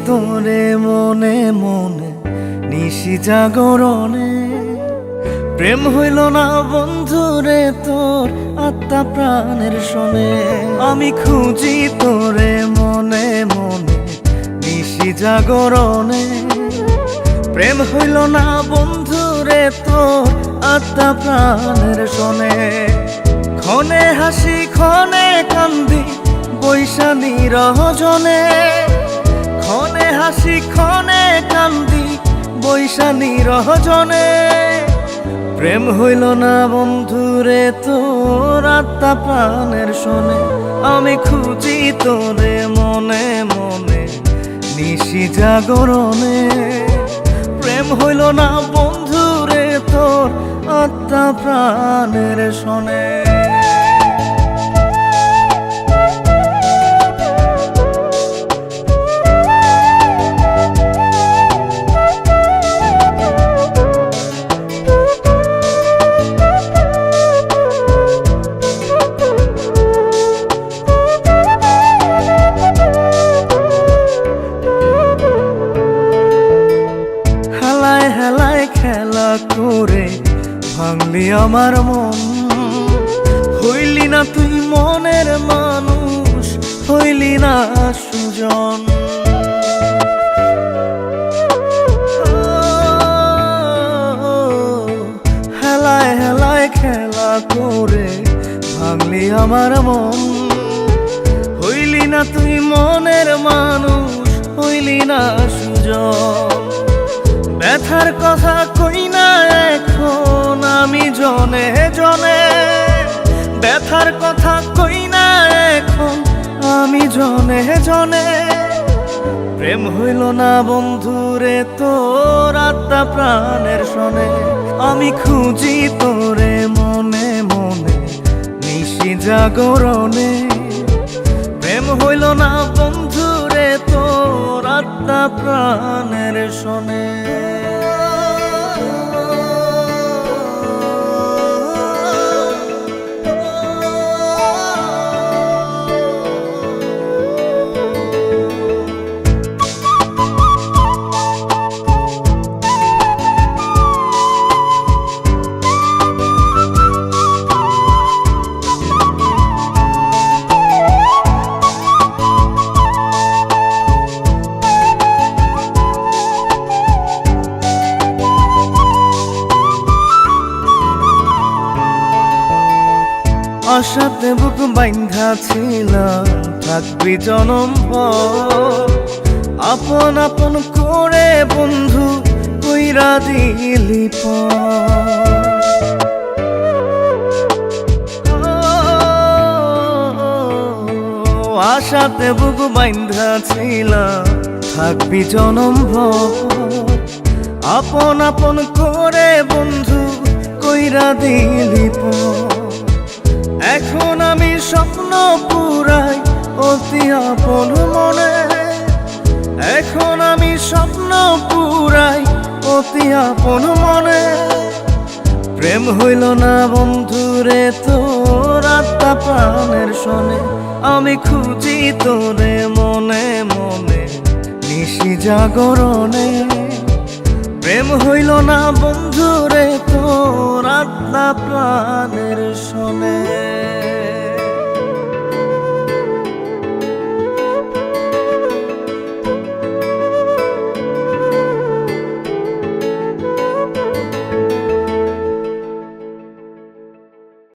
তোরে মনে মনে নিশি জাগরণে, প্রেম হইল না বন্ধুরে তোর আত্মা প্রাণের শোনে। আমি খুঁজি তোরে মনে মনে নিশি জাগরণে, প্রেম হইল না বন্ধুরে তোর আত্মা প্রাণের শোনে। ক্ষণে হাসি ক্ষণে কান্দি বৈশা নিরজনে, ক্ষণে হাসি ক্ষণে কান্দি বৈশা নিরজনে। প্রেম হইল না বন্ধুরে তোর আত্মা প্রাণের শোনে। আমি খুঁজি তোরে মনে মনে নিশি জাগরণে, প্রেম হইল না বন্ধুরে তোর আত্মা প্রাণের শোনে। খেলা করে ভাঙলি আমার মন, হইলি না তুই মনের মানুষ, হইলি না সুজন। হেলায় হেলায় খেলা করে ভাঙলি আমার মন, হইলি না তুই মনের মানুষ, হইলি না সুজন। ব্যথার কথা কই না এখন আমি জনে জনে, ব্যথার কথা কই না এখন আমি জনে জনে। প্রেম হইল না বন্ধুরে তোর আত্মা প্রাণের শোনে। আমি খুঁজি তোরে মনে মনে নিশি জাগরণে, প্রেম হইল না বন্ধুরে তোর আত্মা প্রাণের শোনে। আশাতে বুক বাইন্ধা ছিলাম থাকবি জনম ভর, আপন আপন করে বন্ধু কইরা দিলি আশাতে বুক বাইন্ধা ছিলাম থাকবি জনম ভর, আপন আপন করে বন্ধু কইরা দিলি এখন আমি স্বপ্ন পুরাই অতি আপন মনে, এখন আমি স্বপ্ন পুরাই অতি আপন মনে। প্রেম হইল না বন্ধুরে তোর আত্মা প্রাণের শোনে। আমি খুঁজি তোরে মনে মনে নিশি জাগরণে, প্রেম হইল না বন্ধুরে তোর আত্মা প্রাণের শোনে।